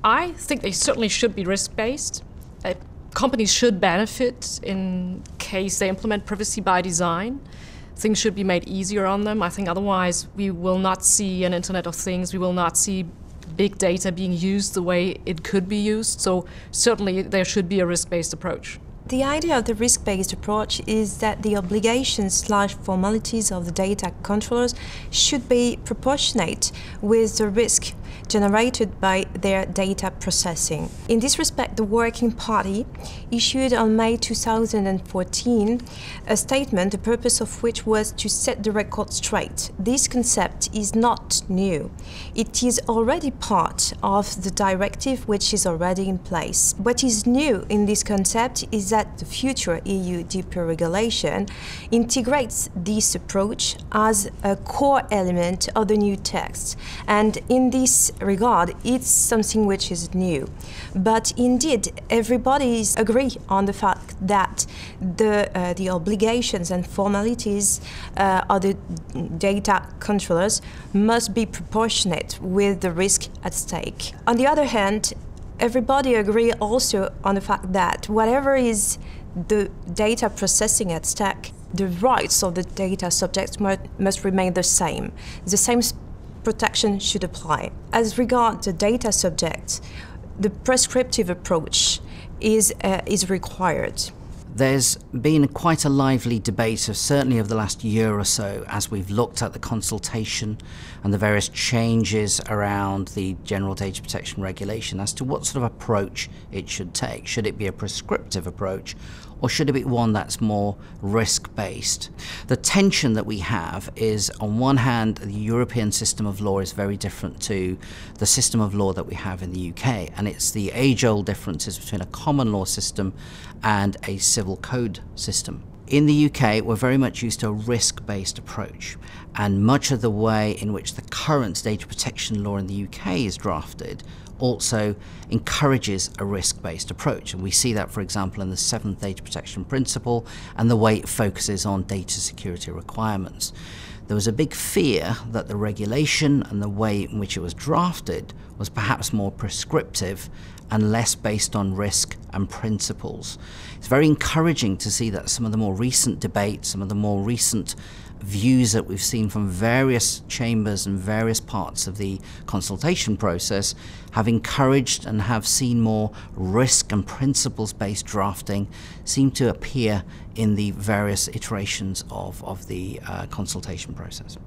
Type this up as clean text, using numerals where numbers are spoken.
I think they certainly should be risk-based. Companies should benefit in case they implement privacy by design. Things should be made easier on them. I think otherwise we will not see an Internet of Things. We will not see big data being used the way it could be used. So certainly there should be a risk-based approach. The idea of the risk-based approach is that the obligations/formalities of the data controllers should be proportionate with the risk generated by their data processing. In this respect, the Working Party issued on May 2014 a statement, the purpose of which was to set the record straight. This concept is not new. It is already part of the directive which is already in place. What is new in this concept is that the future EU DPO regulation integrates this approach as a core element of the new text. And in this regard, it's something which is new. But indeed, everybody agrees on the fact that the obligations and formalities of the data controllers must be proportionate with the risk at stake. On the other hand, everybody agrees also on the fact that whatever is the data processing at stake, the rights of the data subjects must remain the same. The same protection should apply. As regards the data subjects, the prescriptive approach is required. There's been quite a lively debate, certainly over the last year or so, as we've looked at the consultation and the various changes around the General Data Protection Regulation as to what sort of approach it should take. Should it be a prescriptive approach, or should it be one that's more risk-based? The tension that we have is, on one hand, the European system of law is very different to the system of law that we have in the UK, and it's the age-old differences between a common law system and a civil code system. In the UK, we're very much used to a risk-based approach, and much of the way in which the current data protection law in the UK is drafted also encourages a risk-based approach. And we see that, for example, in the 7th Data Protection Principle and the way it focuses on data security requirements. There was a big fear that the regulation and the way in which it was drafted was perhaps more prescriptive and less based on risk and principles. It's very encouraging to see that some of the more recent debates, some of the more recent views that we've seen from various chambers and various parts of the consultation process have encouraged and have seen more risk and principles-based drafting seem to appear in the various iterations of the consultation process.